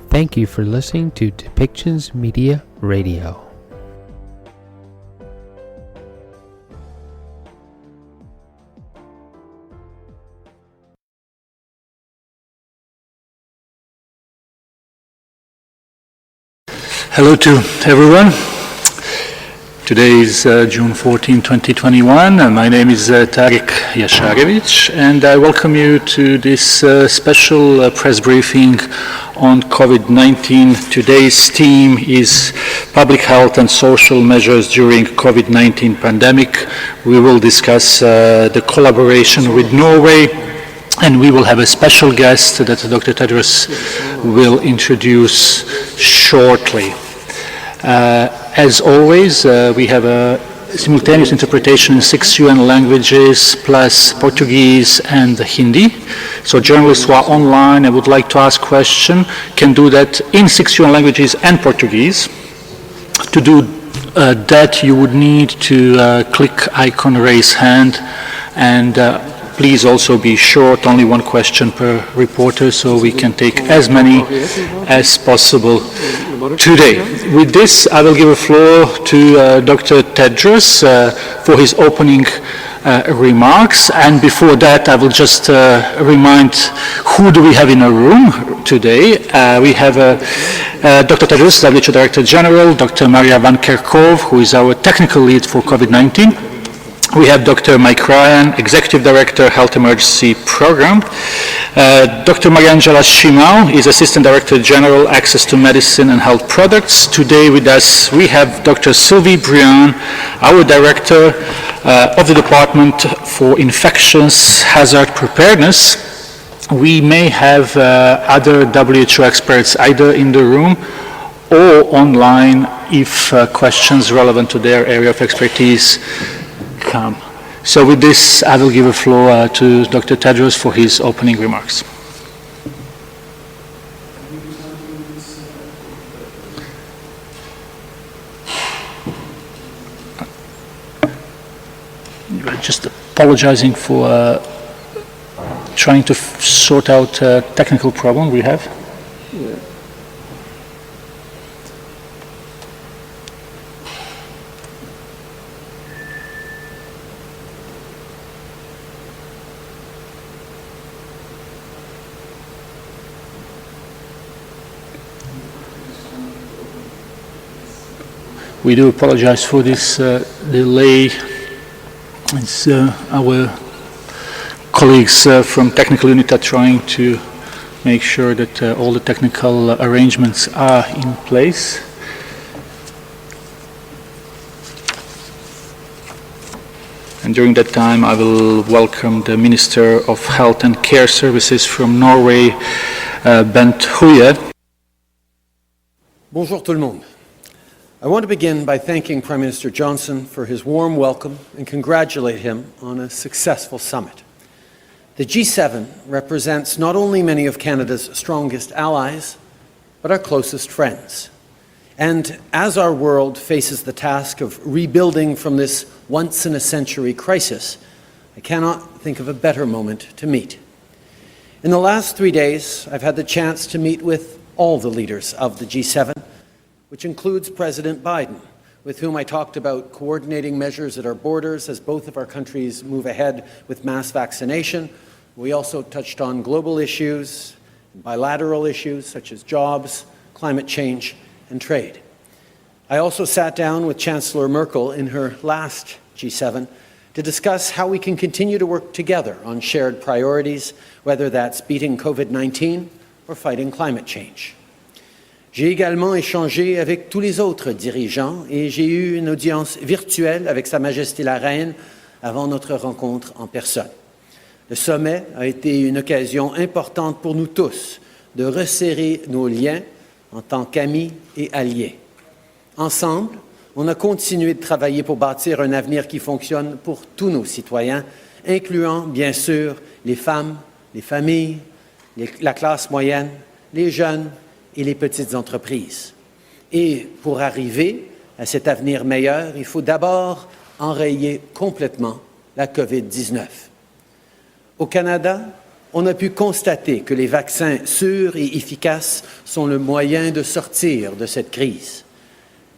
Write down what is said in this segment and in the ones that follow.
Thank you for listening to Depictions Media Radio. Hello to everyone. Today is June 14, 2021, and my name is Tarek Yasharevich, and I welcome you to this special press briefing on COVID-19. Today's theme is public health and social measures during COVID-19 pandemic. We will discuss the collaboration with Norway, and we will have a special guest that Dr. Tedros will introduce shortly. As always, we have a simultaneous interpretation in 6 UN languages, plus Portuguese and Hindi. So journalists who are online and would like to ask questions can do that in 6 UN languages and Portuguese. To do that, you would need to click icon raise hand, and please also be short, only one question per reporter, so we can take as many as possible today. With this, I will give the floor to Dr. Tedros for his opening remarks. And before that, I will just remind who do we have in our room today. We have Dr. Tedros, WHO Director General, Dr. Maria Van Kerkhove, who is our technical lead for COVID-19. We have Dr. Mike Ryan, Executive Director, Health Emergency Program. Dr. Mariangela Shimau is Assistant Director General, Access to Medicine and Health Products. Today with us, we have Dr. Sylvie Briand, our Director of the Department for Infections Hazard Preparedness. We may have other WHO experts either in the room or online if questions relevant to their area of expertise come. So with this, I will give the floor to Dr. Tedros for his opening remarks. Just apologizing for trying to sort out a technical problem we have. Yeah. We do apologize for this delay. It's our colleagues from technical unit are trying to make sure that all the technical arrangements are in place. And during that time, I will welcome the Minister of Health and Care Services from Norway, Bent Høie. Bonjour tout le monde. I want to begin by thanking Prime Minister Johnson for his warm welcome and congratulate him on a successful summit. The G7 represents not only many of Canada's strongest allies, but our closest friends. And as our world faces the task of rebuilding from this once-in-a-century crisis, I cannot think of a better moment to meet. In the last 3 days, I've had the chance to meet with all the leaders of the G7, which includes President Biden, with whom I talked about coordinating measures at our borders as both of our countries move ahead with mass vaccination. We also touched on global issues, bilateral issues such as jobs, climate change, and trade. I also sat down with Chancellor Merkel in her last G7 to discuss how we can continue to work together on shared priorities, whether that's beating COVID-19 or fighting climate change. J'ai également échangé avec tous les autres dirigeants et j'ai eu une audience virtuelle avec Sa Majesté la Reine avant notre rencontre en personne. Le sommet a été une occasion importante pour nous tous de resserrer nos liens en tant qu'amis et alliés. Ensemble, on a continué de travailler pour bâtir un avenir qui fonctionne pour tous nos citoyens, incluant bien sûr les femmes, les familles, la classe moyenne, les jeunes et les petites entreprises. Et pour arriver à cet avenir meilleur, il faut d'abord enrayer complètement la COVID-19. Au Canada, on a pu constater que les vaccins sûrs et efficaces sont le moyen de sortir de cette crise.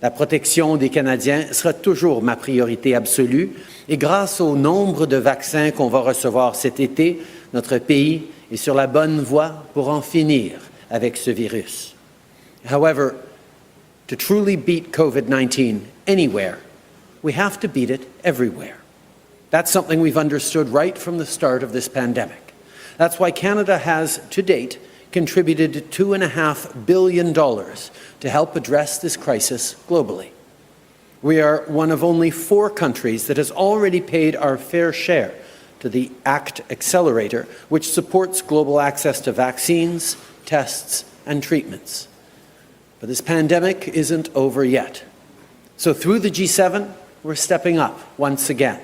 La protection des Canadiens sera toujours ma priorité absolue et grâce au nombre de vaccins qu'on va recevoir cet été, notre pays est sur la bonne voie pour en finir avec ce virus. However, to truly beat COVID-19 anywhere, we have to beat it everywhere. That's something we've understood right from the start of this pandemic. That's why Canada has, to date, contributed $2.5 billion to help address this crisis globally. We are one of only 4 countries that has already paid our fair share to the ACT Accelerator, which supports global access to vaccines, tests, and treatments. But this pandemic isn't over yet. So through the G7, we're stepping up once again.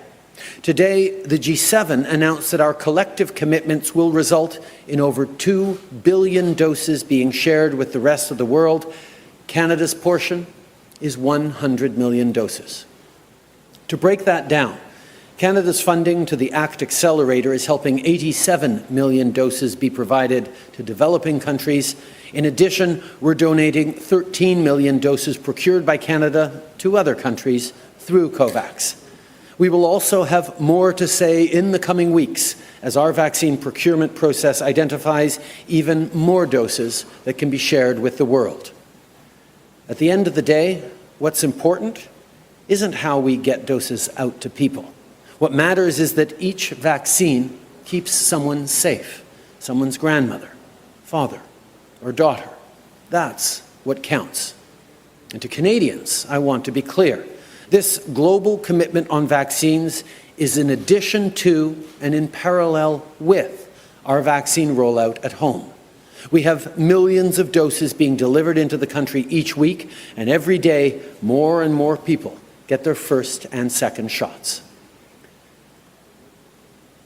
Today, the G7 announced that our collective commitments will result in over 2 billion doses being shared with the rest of the world. Canada's portion is 100 million doses. To break that down, Canada's funding to the ACT Accelerator is helping 87 million doses be provided to developing countries. In addition, we're donating 13 million doses procured by Canada to other countries through COVAX. We will also have more to say in the coming weeks as our vaccine procurement process identifies even more doses that can be shared with the world. At the end of the day, what's important isn't how we get doses out to people. What matters is that each vaccine keeps someone safe, someone's grandmother, father, or daughter. That's what counts. And to Canadians, I want to be clear. This global commitment on vaccines is in addition to and in parallel with our vaccine rollout at home. We have millions of doses being delivered into the country each week, and every day more and more people get their first and second shots.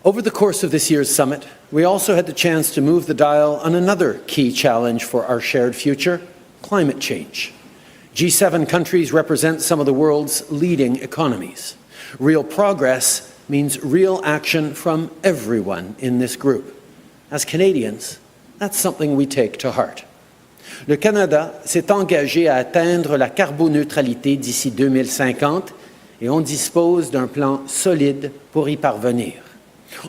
Over the course of this year's summit, we also had the chance to move the dial on another key challenge for our shared future, climate change. G7 countries represent some of the world's leading economies. Real progress means real action from everyone in this group. As Canadians, that's something we take to heart. Le Canada s'est engagé à atteindre la carboneutralité d'ici 2050 et on dispose d'un plan solide pour y parvenir.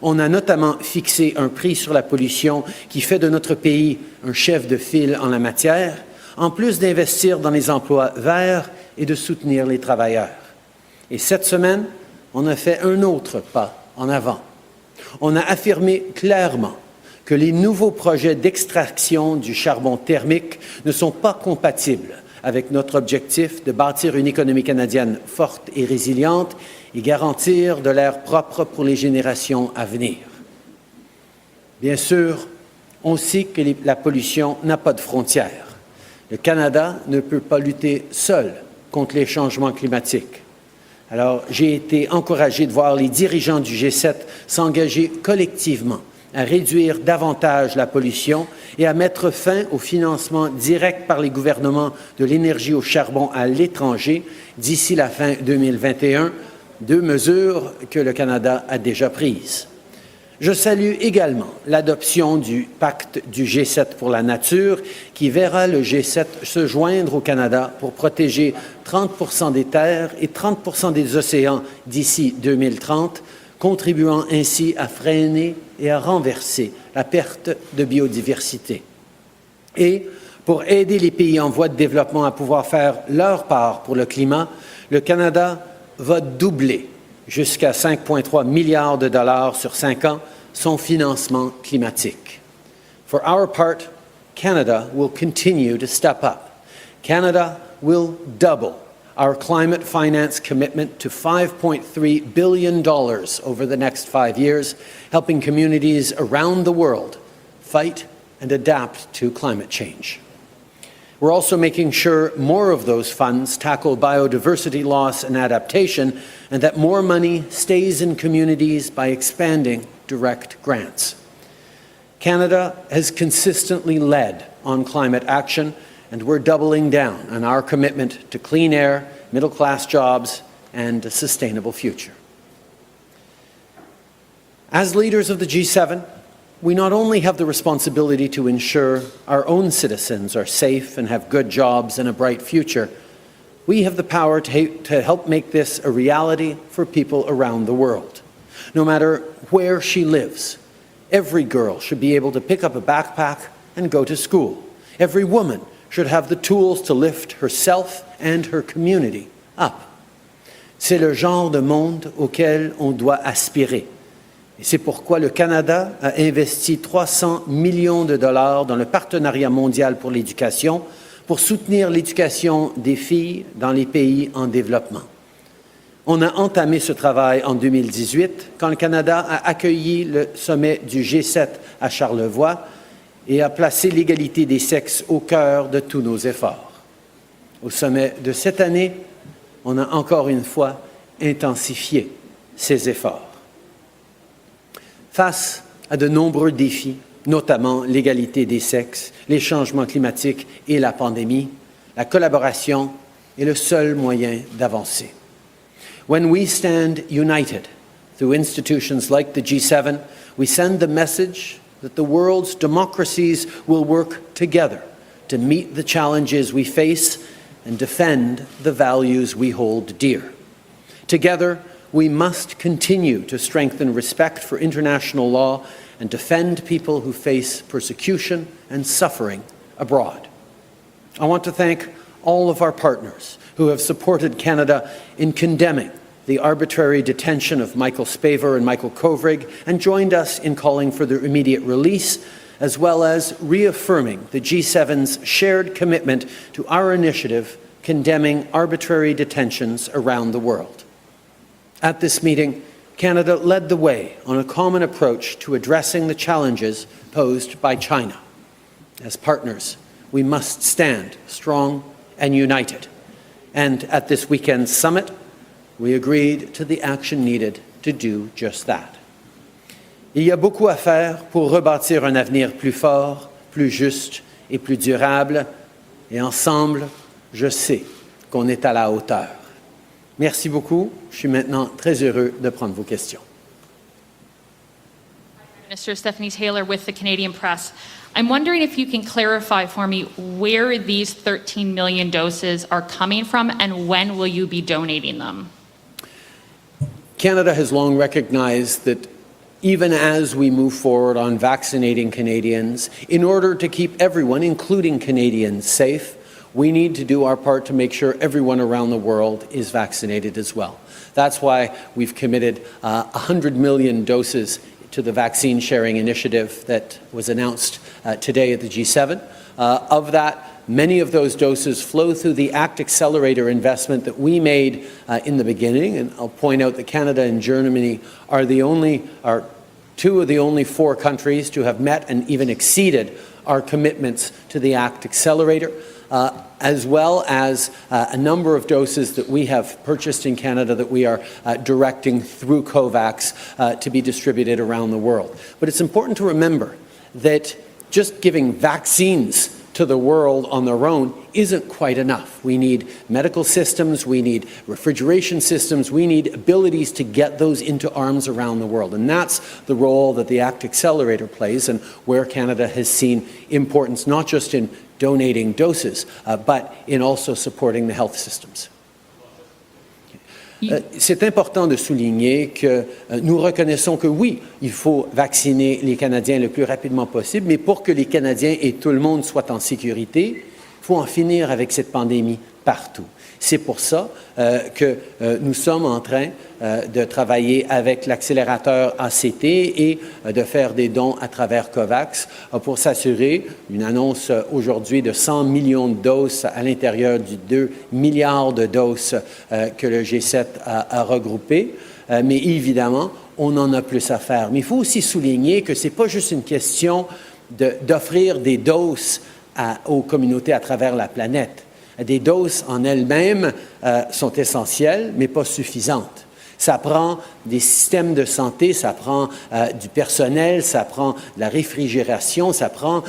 On a notamment fixé un prix sur la pollution qui fait de notre pays un chef de file en la matière, en plus d'investir dans les emplois verts et de soutenir les travailleurs. Et cette semaine, on a fait un autre pas en avant. On a affirmé clairement que les nouveaux projets d'extraction du charbon thermique ne sont pas compatibles avec notre objectif de bâtir une économie canadienne forte et résiliente et garantir de l'air propre pour les générations à venir. Bien sûr, on sait que la pollution n'a pas de frontières. Le Canada ne peut pas lutter seul contre les changements climatiques. Alors, j'ai été encouragé de voir les dirigeants du G7 s'engager collectivement à réduire davantage la pollution et à mettre fin au financement direct par les gouvernements de l'énergie au charbon à l'étranger d'ici la fin 2021, 2 mesures que le Canada a déjà prises. Je salue également l'adoption du pacte du G7 pour la nature qui verra le G7 se joindre au Canada pour protéger 30% des terres et 30% des océans d'ici 2030, contribuant ainsi à freiner et à renverser la perte de biodiversité. Et pour aider les pays en voie de développement à pouvoir faire leur part pour le climat, le Canada va doubler jusqu'à 5,3 milliards de dollars sur 5 ans son financement climatique. For our part, Canada will continue to step up. Canada will double our climate finance commitment to $5.3 billion over the next 5 years, helping communities around the world fight and adapt to climate change. We're also making sure more of those funds tackle biodiversity loss and adaptation, and that more money stays in communities by expanding direct grants. Canada has consistently led on climate action, and we're doubling down on our commitment to clean air, middle-class jobs, and a sustainable future. As leaders of the G7, we not only have the responsibility to ensure our own citizens are safe and have good jobs and a bright future, we have the power to help make this a reality for people around the world. No matter where she lives, every girl should be able to pick up a backpack and go to school. Every woman should have the tools to lift herself and her community up. C'est le genre de monde auquel on doit aspirer. Et c'est pourquoi le Canada a investi 300 millions de dollars dans le partenariat mondial pour l'éducation pour soutenir l'éducation des filles dans les pays en développement. On a entamé ce travail en 2018 quand le Canada a accueilli le sommet du G7 à Charlevoix et a placé l'égalité des sexes au cœur de tous nos efforts. Au sommet de cette année, on a encore une fois intensifié ces efforts. Face à de nombreux défis, notamment l'égalité des sexes, les changements climatiques et la pandémie, la collaboration est le seul moyen d'avancer. When we stand united through institutions like the G7, we send the message that the world's democracies will work together to meet the challenges we face and defend the values we hold dear. Together, we must continue to strengthen respect for international law and defend people who face persecution and suffering abroad. I want to thank all of our partners who have supported Canada in condemning the arbitrary detention of Michael Spavor and Michael Kovrig and joined us in calling for their immediate release, as well as reaffirming the G7's shared commitment to our initiative condemning arbitrary detentions around the world. At this meeting, Canada led the way on a common approach to addressing the challenges posed by China. As partners, we must stand strong and united. And at this weekend's summit, we agreed to the action needed to do just that. Il y a beaucoup à faire pour rebâtir un avenir plus fort, plus juste et plus durable. Et ensemble, je sais qu'on est à la hauteur. Merci beaucoup. Je suis maintenant très heureux de prendre vos questions. Minister Stephanie Taylor with the Canadian Press. I'm wondering if you can clarify for me where these 13 million doses are coming from and when will you be donating them? Canada has long recognized that even as we move forward on vaccinating Canadians, in order to keep everyone, including Canadians, safe, we need to do our part to make sure everyone around the world is vaccinated as well. That's why we've committed 100 million doses to the vaccine sharing initiative that was announced today at the G7. Of that, many of those doses flow through the ACT Accelerator investment that we made in the beginning, and I'll point out that Canada and Germany are two of the only 4 countries to have met and even exceeded our commitments to the ACT Accelerator, as well as a number of doses that we have purchased in Canada that we are directing through COVAX to be distributed around the world. But it's important to remember that just giving vaccines to the world on their own isn't quite enough. We need medical systems, we need refrigeration systems, we need abilities to get those into arms around the world. And that's the role that the ACT Accelerator plays and where Canada has seen importance not just in donating doses, but in also supporting the health systems. C'est important de souligner que nous reconnaissons que oui, il faut vacciner les Canadiens le plus rapidement possible, mais pour que les Canadiens et tout le monde soient en sécurité, il faut en finir avec cette pandémie partout. C'est pour ça que nous sommes en train de travailler avec l'accélérateur ACT et de faire des dons à travers COVAX pour s'assurer une annonce aujourd'hui de 100 millions de doses à l'intérieur du 2 milliards de doses que le G7 a regroupées. Mais évidemment, on en a plus à faire. Mais il faut aussi souligner que ce n'est pas juste une question d'offrir des doses aux communautés à travers la planète. Des doses en elles-mêmes sont essentielles, mais pas suffisantes. Ça prend des systèmes de santé, ça prend du personnel, ça prend de la réfrigération, ça prend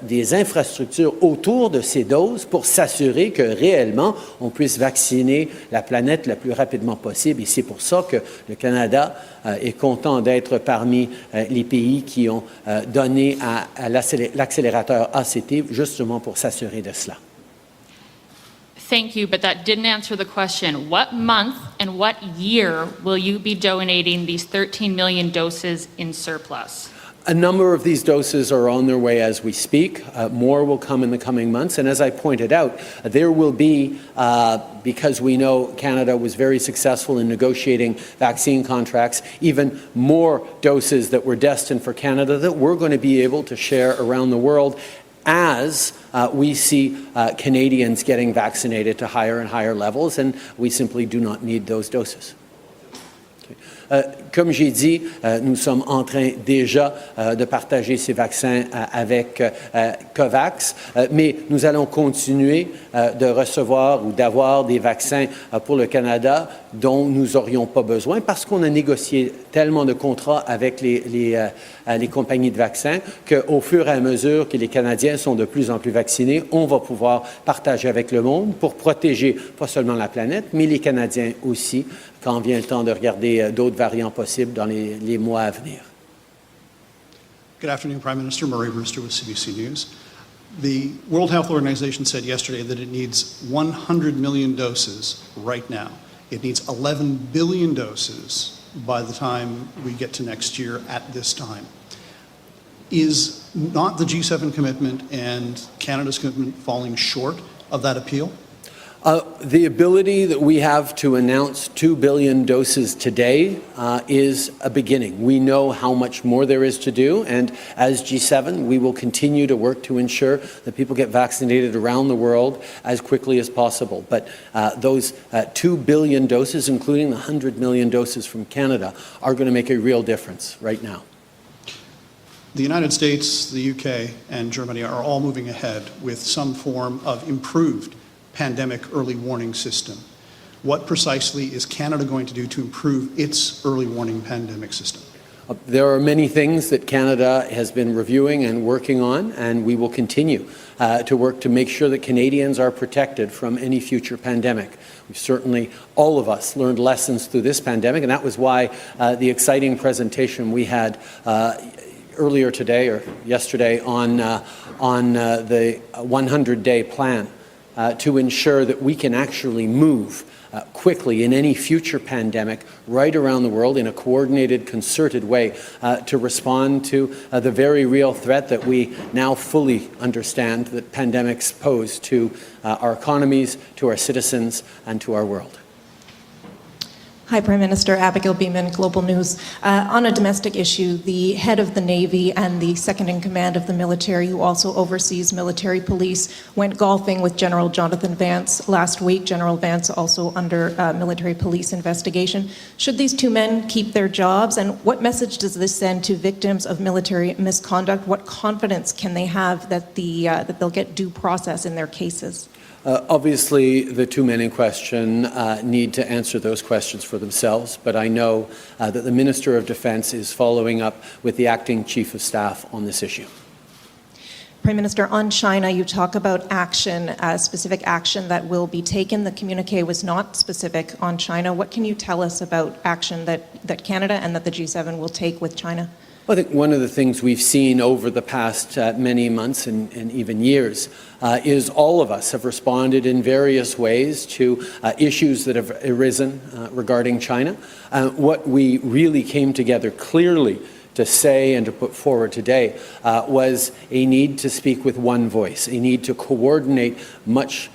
des infrastructures autour de ces doses pour s'assurer que réellement on puisse vacciner la planète le plus rapidement possible. Et c'est pour ça que le Canada est content d'être parmi les pays qui ont donné à l'accélérateur ACT justement pour s'assurer de cela. Thank you, but that didn't answer the question. What month and what year will you be donating these 13 million doses in surplus? A number of these doses are on their way as we speak. More will come in the coming months. And as I pointed out, there will be, because we know Canada was very successful in negotiating vaccine contracts, even more doses that were destined for Canada that we're going to be able to share around the world as we see Canadians getting vaccinated to higher and higher levels, and we simply do not need those doses. Comme j'ai dit, nous sommes en train déjà de partager ces vaccins avec COVAX, mais nous allons continuer de recevoir ou d'avoir des vaccins pour le Canada dont nous n'aurions pas besoin parce qu'on a négocié tellement de contrats avec les compagnies de vaccins qu'au fur et à mesure que les Canadiens sont de plus en plus vaccinés, on va pouvoir partager avec le monde pour protéger pas seulement la planète, mais les Canadiens aussi, quand vient le temps de regarder d'autres variants possibles dans les mois à venir. Good afternoon, Prime Minister. Murray Brewster with CBC News. The World Health Organization said yesterday that it needs 100 million doses right now. It needs 11 billion doses by the time we get to next year at this time. Is not the G7 commitment and Canada's commitment falling short of that appeal? The ability that we have to announce 2 billion doses today is a beginning. We know how much more there is to do, and as G7, we will continue to work to ensure that people get vaccinated around the world as quickly as possible. But those 2 billion doses, including the 100 million doses from Canada, are going to make a real difference right now. The United States, the UK, and Germany are all moving ahead with some form of improved pandemic early warning system. What precisely is Canada going to do to improve its early warning pandemic system? There are many things that Canada has been reviewing and working on, and we will continue to work to make sure that Canadians are protected from any future pandemic. We've certainly, all of us, learned lessons through this pandemic, and that was why the exciting presentation we had earlier today or yesterday on the 100-day plan to ensure that we can actually move quickly in any future pandemic right around the world in a coordinated, concerted way to respond to the very real threat that we now fully understand that pandemics pose to our economies, to our citizens, and to our world. Hi, Prime Minister. Abigail Beeman, Global News. On a domestic issue, the head of the Navy and the second in command of the military, who also oversees military police, went golfing with General Jonathan Vance last week. General Vance also under military police investigation. Should these two men keep their jobs? And what message does this send to victims of military misconduct? What confidence can they have that they'll get due process in their cases? Obviously, the two men in question need to answer those questions for themselves, but I know that the Minister of Defence is following up with the Acting Chief of Staff on this issue. Prime Minister, on China, you talk about action, specific action that will be taken. The communique was not specific on China. What can you tell us about action that Canada and that the G7 will take with China? Well, I think one of the things we've seen over the past many months and even years is all of us have responded in various ways to issues that have arisen regarding China. What we really came together clearly to say and to put forward today was a need to speak with one voice, a need to coordinate much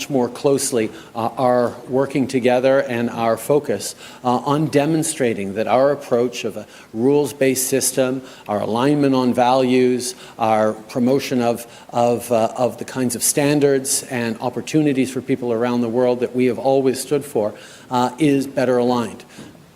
more closely our working together and our focus on demonstrating that our approach of a rules-based system, our alignment on values, our promotion of the kinds of standards and opportunities for people around the world that we have always stood for is better aligned.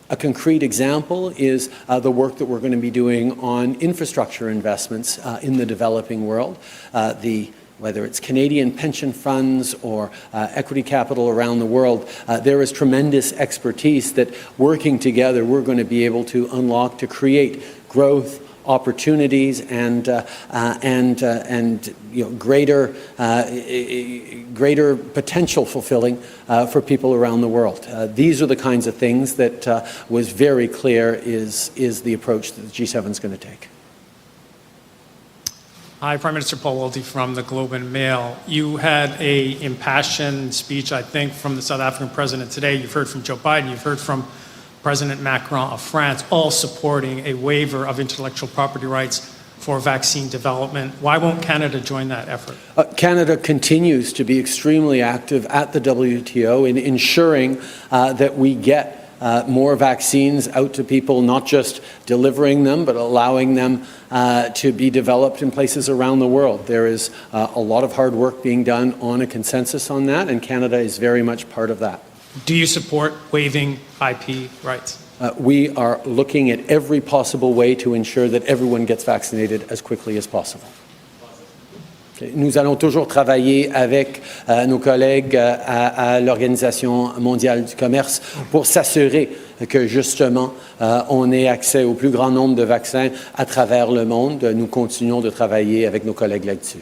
A concrete example is the work that we're going to be doing on infrastructure investments in the developing world. The whether it's Canadian pension funds or equity capital around the world, there is tremendous expertise that working together we're going to be able to unlock to create growth, opportunities, and greater potential fulfilling for people around the world. These are the kinds of things that was very clear is the approach that the G7 is going to take. Hi, Prime Minister Paul Welty from the Globe and Mail. You had an impassioned speech, I think, from the South African president today. You've heard from Joe Biden, you've heard from President Macron of France, all supporting a waiver of intellectual property rights for vaccine development. Why won't Canada join that effort? Canada continues to be extremely active at the WTO in ensuring that we get more vaccines out to people, not just delivering them, but allowing them to be developed in places around the world. There is a lot of hard work being done on a consensus on that, and Canada is very much part of that. Do you support waiving IP rights? We are looking at every possible way to ensure that everyone gets vaccinated as quickly as possible. Nous allons toujours travailler avec nos collègues à l'Organisation mondiale du commerce pour s'assurer que justement on ait accès au plus grand nombre de vaccins à travers le monde. Nous continuons de travailler avec nos collègues là-dessus.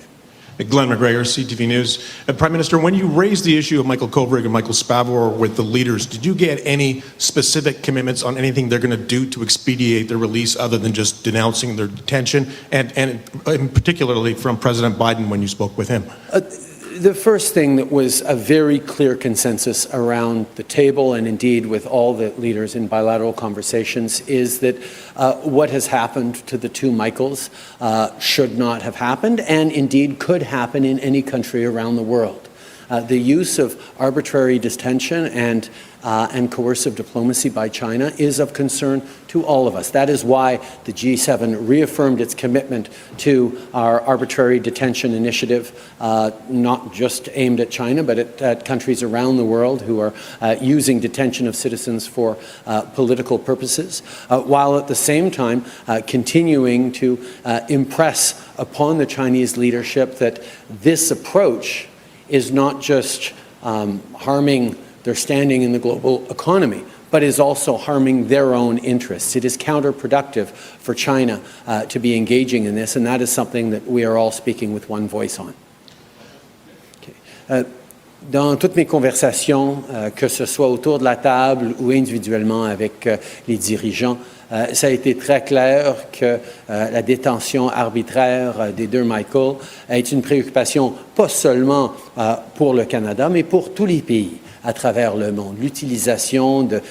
Glenn McGregor, CTV News. Prime Minister, when you raised the issue of Michael Kovrig and Michael Spavor with the leaders, did you get any specific commitments on anything they're going to do to expedite their release other than just denouncing their detention, and particularly from President Biden when you spoke with him? The first thing that was a very clear consensus around the table, and indeed with all the leaders in bilateral conversations, is that what has happened to the two Michaels should not have happened, and indeed could happen in any country around the world. The use of arbitrary detention and coercive diplomacy by China is of concern to all of us. That is why the G7 reaffirmed its commitment to our arbitrary detention initiative, not just aimed at China, but at countries around the world who are using detention of citizens for political purposes, while at the same time continuing to impress upon the Chinese leadership that this approach is not just harming their standing in the global economy, but is also harming their own interests. It is counterproductive for China to be engaging in this, and that is something that we are all speaking with one voice on. Okay. Dans toutes mes conversations, que ce soit autour de la table ou individuellement avec les dirigeants, ça a été très clair que la détention arbitraire des deux Michael est une préoccupation pas seulement pour le Canada, mais pour tous les pays à travers le monde. L'utilisation de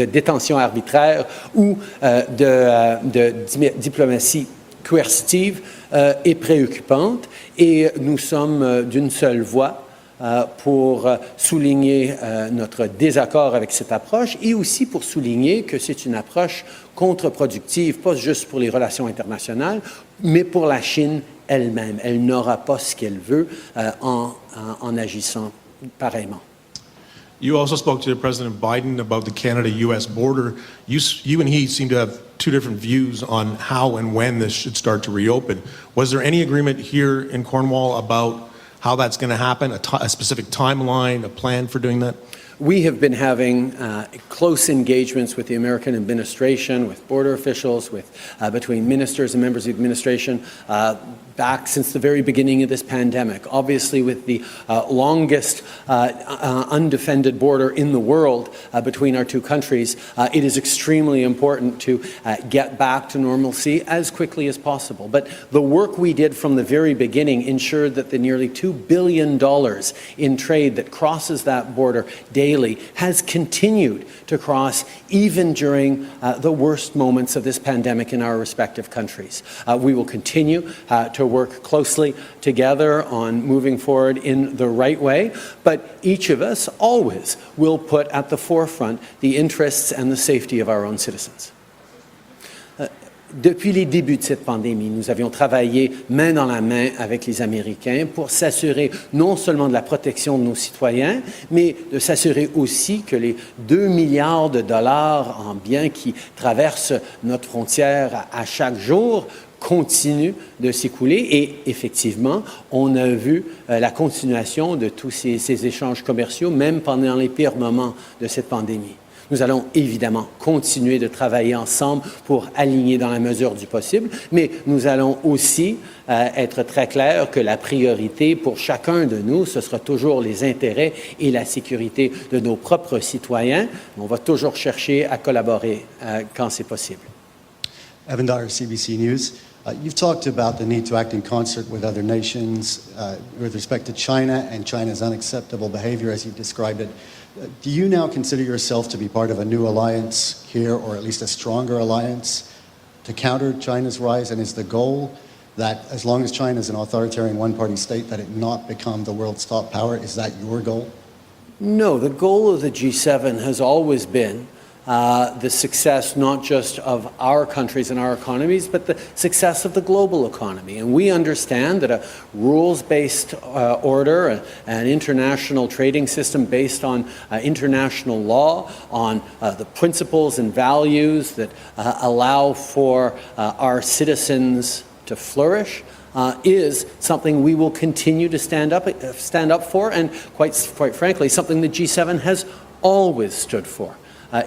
détention arbitraire ou de diplomatie coercitive est préoccupante, et nous sommes d'une seule voix pour souligner notre désaccord avec cette approche, et aussi pour souligner que c'est une approche contre-productive, pas juste pour les relations internationales, mais pour la Chine elle-même. Elle n'aura pas ce qu'elle veut en agissant pareillement. You also spoke to President Biden about the Canada-U.S. border. You and he seem to have two different views on how and when this should start to reopen. Was there any agreement here in Cornwall about how that's going to happen, a specific timeline, a plan for doing that? We have been having close engagements with the American administration, with border officials, between ministers and members of the administration back since the very beginning of this pandemic. Obviously, with the longest undefended border in the world between our two countries, it is extremely important to get back to normalcy as quickly as possible. But the work we did from the very beginning ensured that the nearly $2 billion in trade that crosses that border daily has continued to cross even during the worst moments of this pandemic in our respective countries. We will continue to work closely together on moving forward in the right way, but each of us always will put at the forefront the interests and the safety of our own citizens. Depuis les débuts de cette pandémie, nous avions travaillé main dans la main avec les Américains pour s'assurer non seulement de la protection de nos citoyens, mais de s'assurer aussi que les 2 milliards de dollars en biens qui traversent notre frontière à chaque jour continuent de s'écouler. Et effectivement, on a vu la continuation de tous ces échanges commerciaux, même pendant les pires moments de cette pandémie. Nous allons évidemment continuer de travailler ensemble pour aligner dans la mesure du possible, mais nous allons aussi être très clairs que la priorité pour chacun de nous, ce sera toujours les intérêts et la sécurité de nos propres citoyens. On va toujours chercher à collaborer quand c'est possible. Evan Dyer, CBC News. You've talked about the need to act in concert with other nations with respect to China and China's unacceptable behavior, as you've described it. Do you now consider yourself to be part of a new alliance here, or at least a stronger alliance, to counter China's rise? And is the goal that as long as China is an authoritarian one-party state, that it not become the world's top power? Is that your goal? No, the goal of the G7 has always been the success not just of our countries and our economies, but the success of the global economy. And we understand that a rules-based order, an international trading system based on international law, on the principles and values that allow for our citizens to flourish, is something we will continue to stand up for, and quite frankly, something the G7 has always stood for.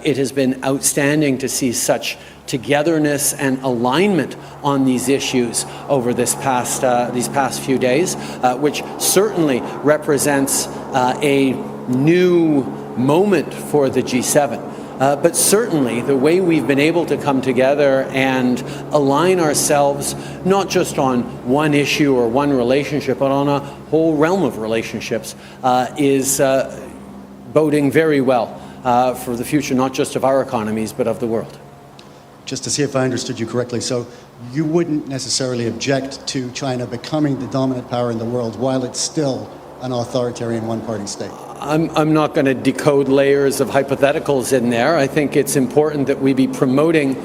It has been outstanding to see such togetherness and alignment on these issues over these past few days, which certainly represents a new moment for the G7. But certainly the way we've been able to come together and align ourselves not just on one issue or one relationship, but on a whole realm of relationships is boding very well for the future, not just of our economies, but of the world. Just to see if I understood you correctly, so you wouldn't necessarily object to China becoming the dominant power in the world while it's still an authoritarian one-party state? I'm not going to decode layers of hypotheticals in there. I think it's important that we be promoting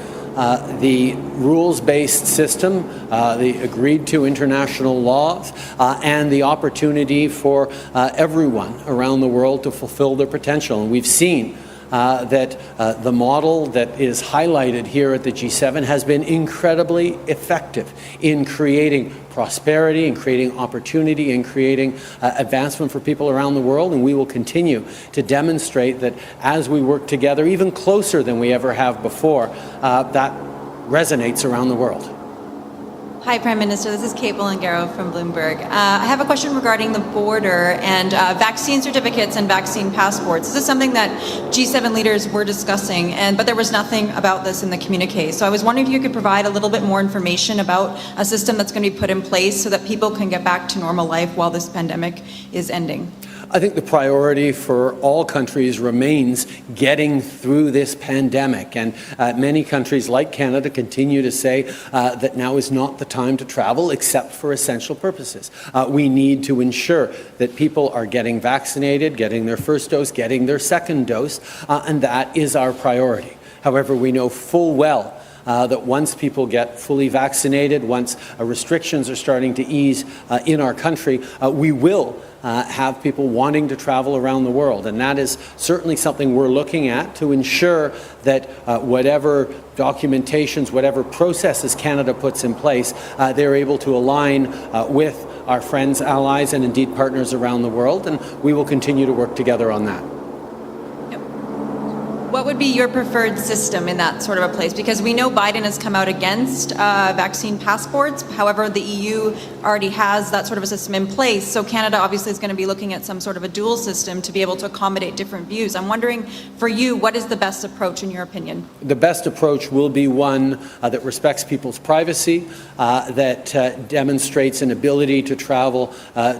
the rules-based system, the agreed-to international laws, and the opportunity for everyone around the world to fulfill their potential. And we've seen that the model that is highlighted here at the G7 has been incredibly effective in creating prosperity, in creating opportunity, in creating advancement for people around the world. And we will continue to demonstrate that as we work together, even closer than we ever have before, that resonates around the world. Hi, Prime Minister. This is Kate Bolingaro from Bloomberg. I have a question regarding the border and vaccine certificates and vaccine passports. This is something that G7 leaders were discussing, but there was nothing about this in the communique. So I was wondering if you could provide a little bit more information about a system that's going to be put in place so that people can get back to normal life while this pandemic is ending. I think the priority for all countries remains getting through this pandemic. And many countries like Canada continue to say that now is not the time to travel except for essential purposes. We need to ensure that people are getting vaccinated, getting their first dose, getting their second dose, and that is our priority. However, we know full well that once people get fully vaccinated, once restrictions are starting to ease in our country, we will have people wanting to travel around the world. And that is certainly something we're looking at to ensure that whatever documentations, whatever processes Canada puts in place, they're able to align with our friends, allies, and indeed partners around the world. And we will continue to work together on that. What would be your preferred system in that sort of a place? Because we know Biden has come out against vaccine passports. However, the EU already has that sort of a system in place. So Canada obviously is going to be looking at some sort of a dual system to be able to accommodate different views. I'm wondering, for you, what is the best approach in your opinion? The best approach will be one that respects people's privacy, that demonstrates an ability to travel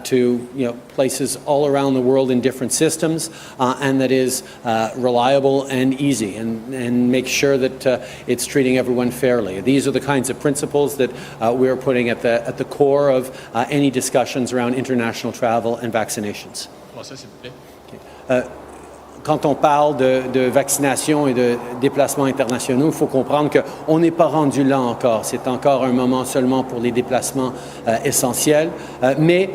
to places all around the world in different systems, and that is reliable and easy, and make sure that it's treating everyone fairly. These are the kinds of principles that we're putting at the core of any discussions around international travel and vaccinations. quand on parle de vaccination et de déplacements internationaux, il faut comprendre qu'on n'est pas rendu là encore. C'est encore un moment seulement pour les déplacements essentiels, mais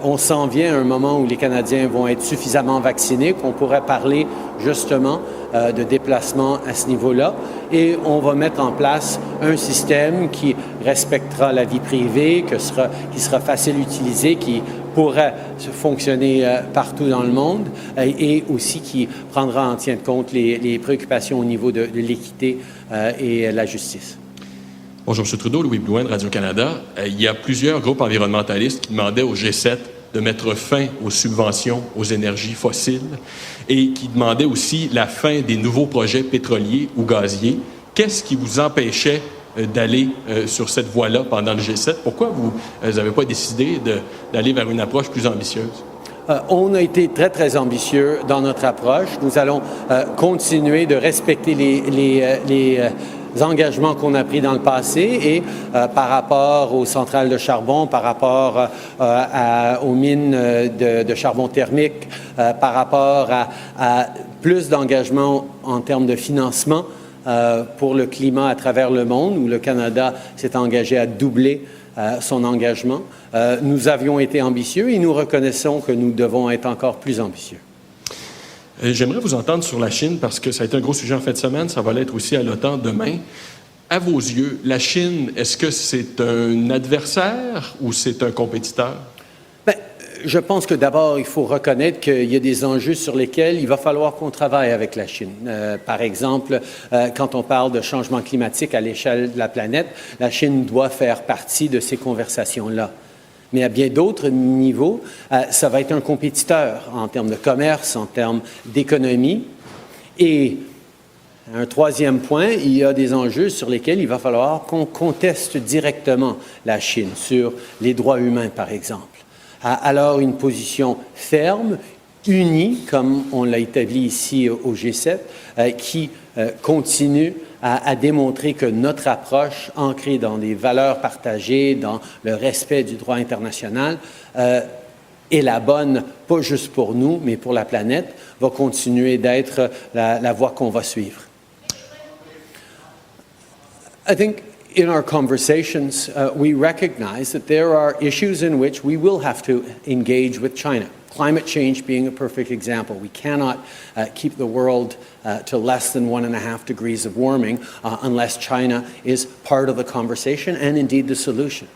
on s'en vient à un moment où les Canadiens vont être suffisamment vaccinés qu'on pourrait parler justement de déplacement à ce niveau-là. Et on va mettre en place un système qui respectera la vie privée, qui sera facile à utiliser, qui pourrait fonctionner partout dans le monde et aussi qui prendra en compte les préoccupations au niveau de l'équité et la justice. Bonjour, M. Trudeau, Louis Blouin de Radio-Canada. Il y a plusieurs groupes environnementalistes qui demandaient au G7 de mettre fin aux subventions aux énergies fossiles et qui demandaient aussi la fin des nouveaux projets pétroliers ou gaziers. Qu'est-ce qui vous empêchait d'aller sur cette voie-là pendant le G7? Pourquoi vous n'avez pas décidé d'aller vers une approche plus ambitieuse? On a été très, très ambitieux dans notre approche. Nous allons continuer de respecter les engagements qu'on a pris dans le passé et par rapport aux centrales de charbon, par rapport aux mines de charbon thermique, par rapport à plus d'engagements en termes de financement pour le climat à travers le monde, où le Canada s'est engagé à doubler son engagement. Nous avions été ambitieux et nous reconnaissons que nous devons être encore plus ambitieux. J'aimerais vous entendre sur la Chine parce que ça a été un gros sujet en fin de semaine, ça va l'être aussi à l'OTAN demain. À vos yeux, la Chine, est-ce que c'est un adversaire ou c'est un compétiteur? Je pense que d'abord, il faut reconnaître qu'il y a des enjeux sur lesquels il va falloir qu'on travaille avec la Chine. Par exemple, quand on parle de changement climatique à l'échelle de la planète, la Chine doit faire partie de ces conversations-là. Mais à bien d'autres niveaux, ça va être un compétiteur en termes de commerce, en termes d'économie. Et un troisième point, il y a des enjeux sur lesquels il va falloir qu'on conteste directement la Chine, sur les droits humains, par exemple. Alors, une position ferme, unie, comme on l'a établi ici au G7, qui continue à démontrer que notre approche, ancrée dans des valeurs partagées, dans le respect du droit international, est la bonne, pas juste pour nous, mais pour la planète, va continuer d'être la voie qu'on va suivre. I think in our conversations, we recognize that there are issues in which we will have to engage with China. Climate change being a perfect example. We cannot keep the world to less than 1.5 degrees of warming unless China is part of the conversation and indeed the solution.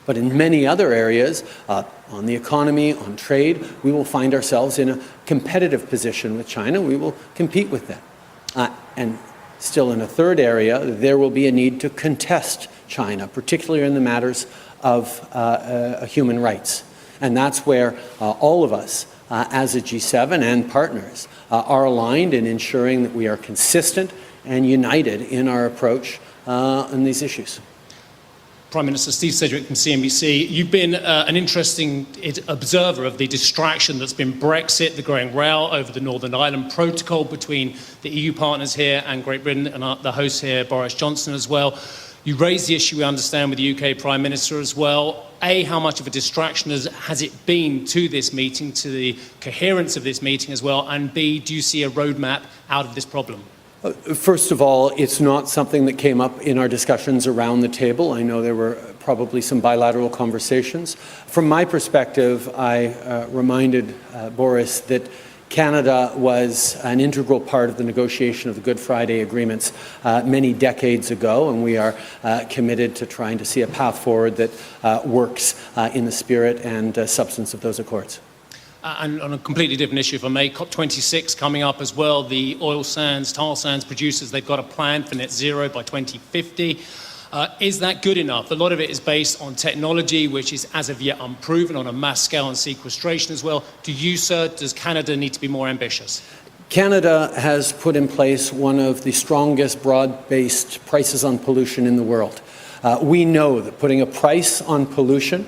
But in many other areas, on the economy, on trade, we will find ourselves in a competitive position with China. We will compete with them. And still in a third area, there will be a need to contest China, particularly in the matters of human rights. And that's where all of us, as a G7 and partners, are aligned in ensuring that we are consistent and united in our approach on these issues. Prime Minister Steve Sedgwick from CNBC. You've been an interesting observer of the distraction that's been Brexit, the growing row over the Northern Ireland Protocol between the EU partners here and Great Britain and the host here, Boris Johnson, as well. You raised the issue, we understand, with the UK Prime Minister as well. A, how much of a distraction has it been to this meeting, to the coherence of this meeting as well? And B, do you see a roadmap out of this problem? First of all, it's not something that came up in our discussions around the table. I know there were probably some bilateral conversations. From my perspective, I reminded Boris that Canada was an integral part of the negotiation of the Good Friday agreements many decades ago, and we are committed to trying to see a path forward that works in the spirit and substance of those accords. And on a completely different issue, if I may, COP26 coming up as well. The oil sands, tar sands producers, they've got a plan for net zero by 2050. Is that good enough? A lot of it is based on technology, which is as of yet unproven on a mass scale and sequestration as well. Do you, sir, does Canada need to be more ambitious? Canada has put in place one of the strongest broad-based prices on pollution in the world. We know that putting a price on pollution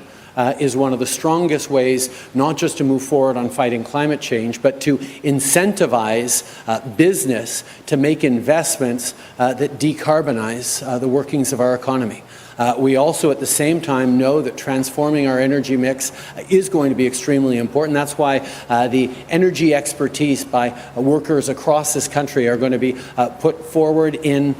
is one of the strongest ways not just to move forward on fighting climate change, but to incentivize business to make investments that decarbonize the workings of our economy. We also, at the same time, know that transforming our energy mix is going to be extremely important. That's why the energy expertise by workers across this country are going to be put forward in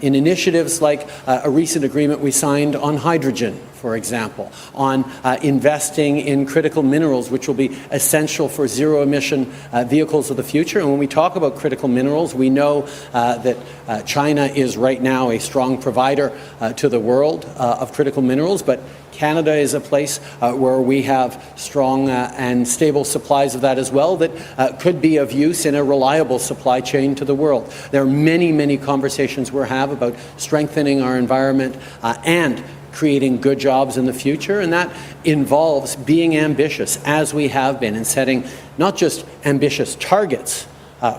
initiatives like a recent agreement we signed on hydrogen, for example, on investing in critical minerals, which will be essential for zero-emission vehicles of the future. And when we talk about critical minerals, we know that China is right now a strong provider to the world of critical minerals, but Canada is a place where we have strong and stable supplies of that as well that could be of use in a reliable supply chain to the world. There are many, many conversations we have about strengthening our environment and creating good jobs in the future, and that involves being ambitious, as we have been, and setting not just ambitious targets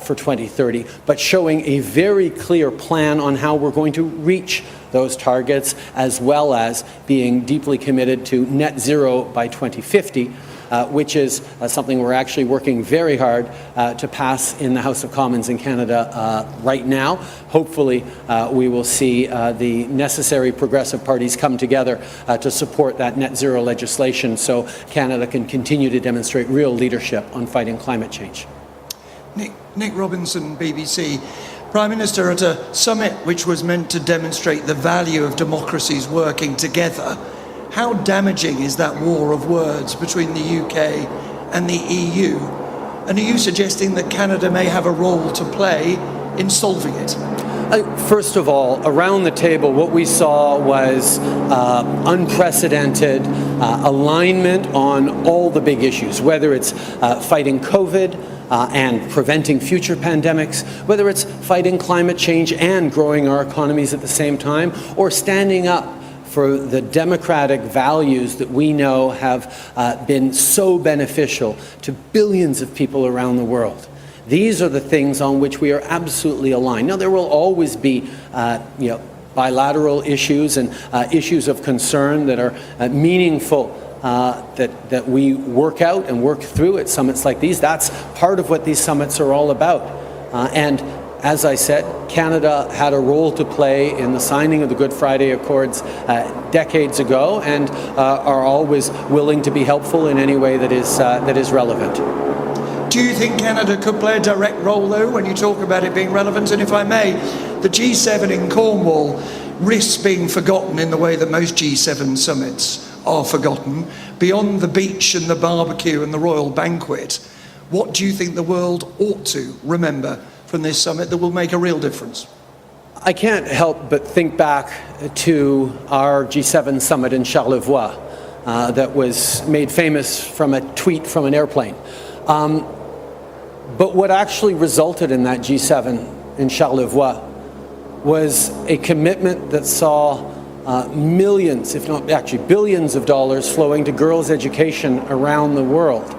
for 2030, but showing a very clear plan on how we're going to reach those targets, as well as being deeply committed to net zero by 2050, which is something we're actually working very hard to pass in the House of Commons in Canada right now. Hopefully, we will see the necessary progressive parties come together to support that net zero legislation so Canada can continue to demonstrate real leadership on fighting climate change. Nick Robinson, BBC. Prime Minister, at a summit which was meant to demonstrate the value of democracies working together, how damaging is that war of words between the UK and the EU? And are you suggesting that Canada may have a role to play in solving it? First of all, around the table, what we saw was unprecedented alignment on all the big issues, whether it's fighting COVID, and preventing future pandemics, whether it's fighting climate change and growing our economies at the same time, or standing up for the democratic values that we know have been so beneficial to billions of people around the world. These are the things on which we are absolutely aligned. Now, there will always be bilateral issues and issues of concern that are meaningful that we work out and work through at summits like these. That's part of what these summits are all about. And as I said, Canada had a role to play in the signing of the Good Friday Accords decades ago, and are always willing to be helpful in any way that is relevant. Do you think Canada could play a direct role, though, when you talk about it being relevant? And if I may, the G7 in Cornwall risks being forgotten in the way that most G7 summits are forgotten. Beyond the beach and the barbecue and the royal banquet, what do you think the world ought to remember from this summit that will make a real difference? I can't help but think back to our G7 summit in Charlevoix that was made famous from a tweet from an airplane. But what actually resulted in that G7 in Charlevoix was a commitment that saw millions, if not actually billions of dollars flowing to girls' education around the world.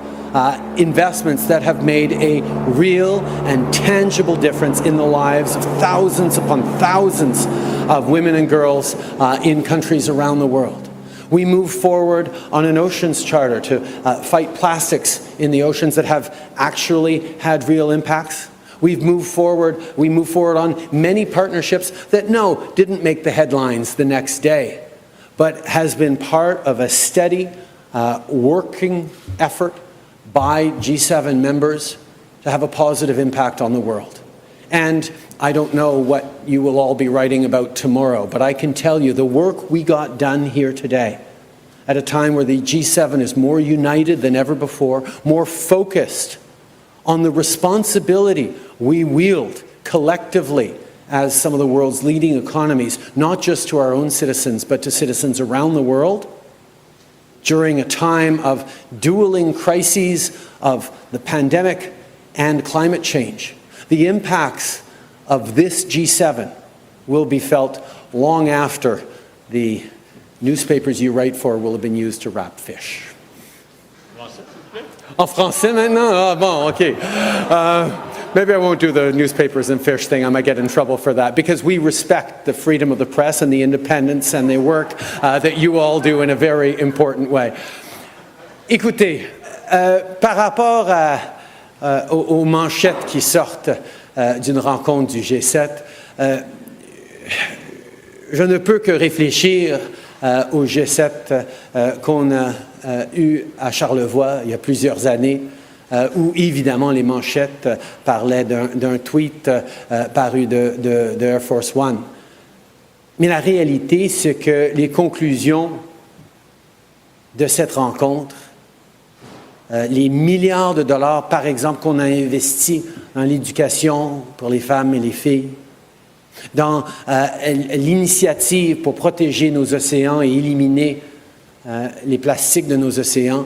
Investments that have made a real and tangible difference in the lives of thousands upon thousands of women and girls in countries around the world. We move forward on an oceans charter to fight plastics in the oceans that have actually had real impacts. We move forward on many partnerships that, didn't make the headlines the next day, but has been part of a steady working effort by G7 members to have a positive impact on the world. And I don't know what you will all be writing about tomorrow, but I can tell you the work we got done here today, at a time where the G7 is more united than ever before, more focused on the responsibility we wield collectively as some of the world's leading economies, not just to our own citizens, but to citizens around the world, during a time of dueling crises of the pandemic and climate change. The impacts of this G7 will be felt long after the newspapers you write for will have been used to wrap fish. En français maintenant? Ah, bon, okay. Maybe I won't do the newspapers and fish thing. I might get in trouble for that, because we respect the freedom of the press and the independence and the work that you all do in a very important way. Écoutez, par rapport aux manchettes qui sortent d'une rencontre du G7, je ne peux que réfléchir au G7 qu'on a eu à Charlevoix il y a plusieurs années, où évidemment les manchettes parlaient d'un tweet paru de Air Force One. Mais la réalité, c'est que les conclusions de cette rencontre, les milliards de dollars, par exemple, qu'on a investis dans l'éducation pour les femmes et les filles, dans l'initiative pour protéger nos océans et éliminer les plastiques de nos océans,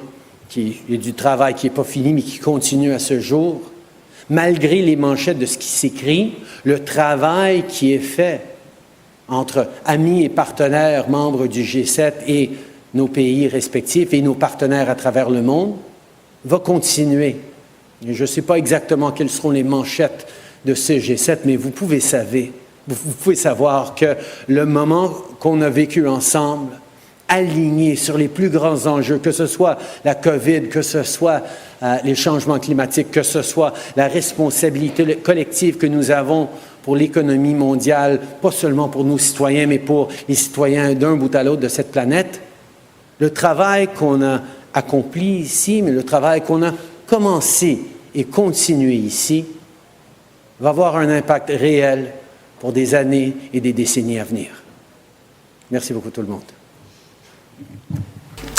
il y a du travail qui n'est pas fini, mais qui continue à ce jour, malgré les manchettes de ce qui s'écrit, le travail qui est fait entre amis et partenaires membres du G7 et nos pays respectifs et nos partenaires à travers le monde va continuer. Et je ne sais pas exactement quelles seront les manchettes de ce G7, mais vous pouvez savoir que le moment qu'on a vécu ensemble, alignés sur les plus grands enjeux, que ce soit la COVID, que ce soit les changements climatiques, que ce soit la responsabilité collective que nous avons pour l'économie mondiale, pas seulement pour nos citoyens, mais pour les citoyens d'un bout à l'autre de cette planète. Le travail qu'on a accompli ici, mais le travail qu'on a commencé et continué ici, va avoir un impact réel pour des années et des décennies à venir. Merci beaucoup tout le monde.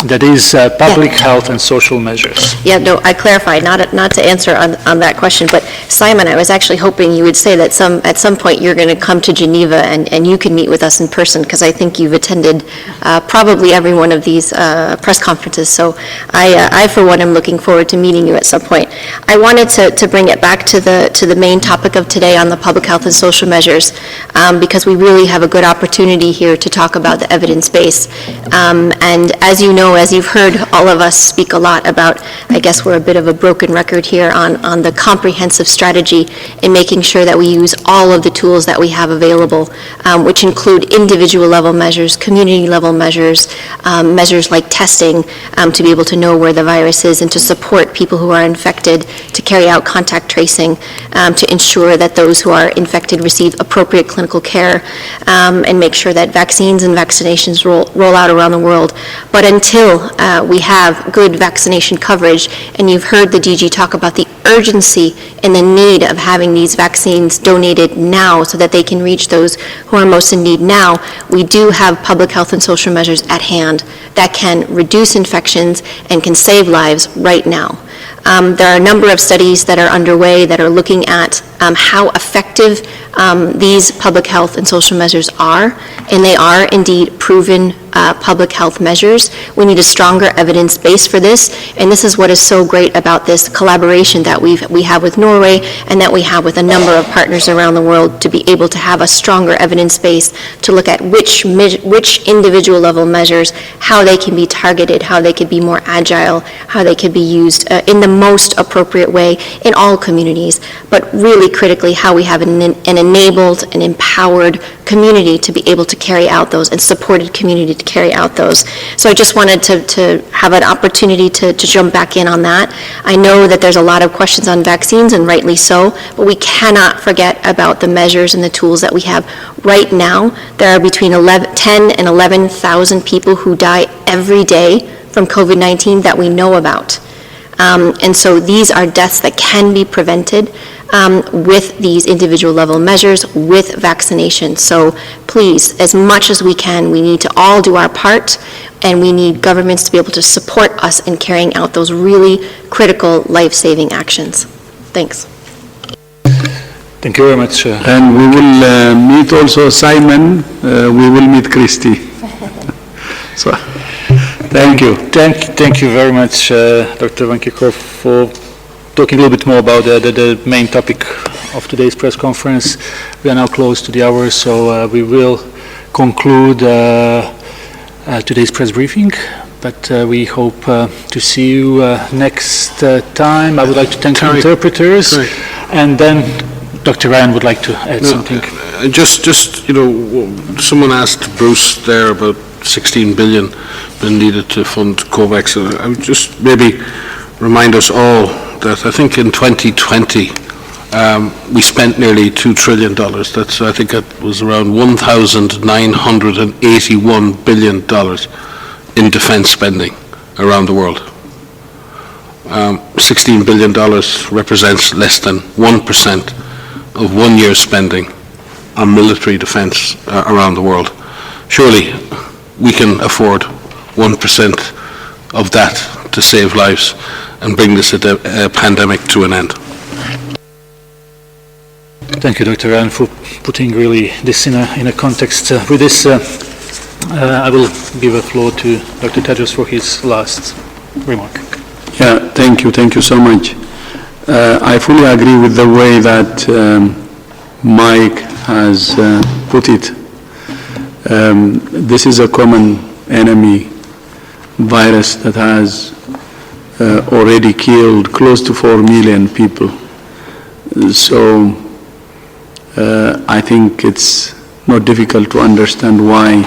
That is public health and social measures. Yeah, no, I clarified, not to answer on that question, but Simon, I was actually hoping you would say that at some point you're going to come to Geneva and you can meet with us in person, because I think you've attended probably every one of these press conferences. So I for one am looking forward to meeting you at some point. I wanted to bring it back to the main topic of today on the public health and social measures, because we really have a good opportunity here to talk about the evidence base. And as you know, as you've heard all of us speak a lot about, I guess we're a bit of a broken record here on the comprehensive strategy in making sure that we use all of the tools that we have available, which include individual level measures, community level measures, measures like testing to be able to know where the virus is and to support people who are infected, to carry out contact tracing, to ensure that those who are infected receive appropriate clinical care, and make sure that vaccines and vaccinations roll out around the world. But until we have good vaccination coverage, and you've heard the DG talk about the urgency and the need of having these vaccines donated now so that they can reach those who are most in need now, we do have public health and social measures at hand that can reduce infections and can save lives right now. There are a number of studies that are underway that are looking at how effective these public health and social measures are, and they are indeed proven public health measures. We need a stronger evidence base for this, and this is what is so great about this collaboration that we have with Norway and that we have with a number of partners around the world to be able to have a stronger evidence base to look at which individual level measures, how they can be targeted, how they could be more agile, how they could be used in the most appropriate way in all communities, but really critically how we have an enabled and empowered community to be able to carry out those, and supported community to carry out those. So I just wanted to have an opportunity to jump back in on that. I know that there's a lot of questions on vaccines, and rightly so, but we cannot forget about the measures and the tools that we have. Right now, there are between 10 and 11,000 people who die every day from COVID-19 that we know about. And so these are deaths that can be prevented with these individual level measures, with vaccination. So please, as much as we can, we need to all do our part, and we need governments to be able to support us in carrying out those really critical life-saving actions. Thanks. Thank you very much. And we will meet also Simon, we will meet Christy. So, thank you. Thank you very much, Dr. Van Kieker, for talking a little bit more about the main topic of today's press conference. We are now close to the hour, so we will conclude today's press briefing, but we hope to see you next time. I would like to thank the interpreters, and then Dr. Ryan would like to add something. Just, you know, someone asked Bruce there about 16 billion been needed to fund COVAX. I would just maybe remind us all that I think in 2020 we spent nearly $2 trillion. That's, I think it was around $1,981 billion in defense spending around the world. $16 billion represents less than 1% of 1 year's spending on military defense around the world. Surely we can afford 1% of that to save lives and bring this pandemic to an end. Thank you, Dr. Ryan, for putting really this in a context. With this, I will give the floor to Dr. Tedros for his last remark. Yeah, thank you so much. I fully agree with the way that Mike has put it. This is a common enemy virus that has already killed close to 4 million people. So I think it's not difficult to understand why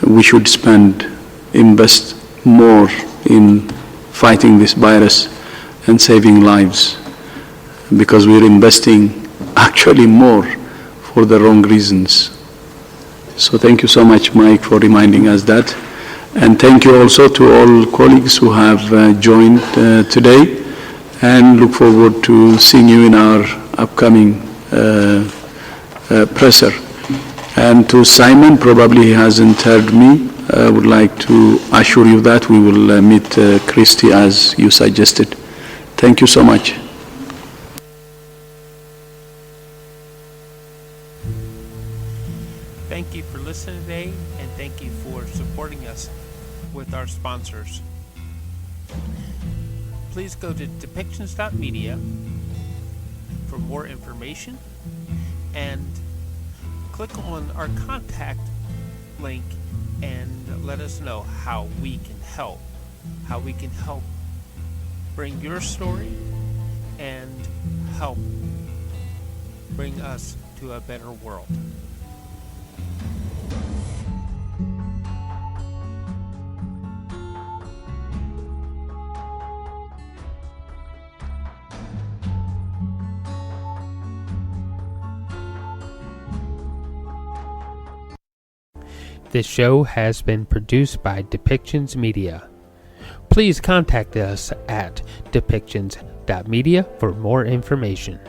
we should invest more in fighting this virus and saving lives, because we're investing actually more for the wrong reasons. So thank you so much, Mike, for reminding us that. And thank you also to all colleagues who have joined today, and look forward to seeing you in our upcoming presser. And to Simon, probably he hasn't heard me, I would like to assure you that we will meet Christy as you suggested. Thank you so much. Thank you for listening today, and thank you for supporting us with our sponsors. Please go to depictions.media for more information, and click on our contact link and let us know how we can help bring your story and help bring us to a better world. This show has been produced by Depictions Media. Please contact us at depictions.media for more information.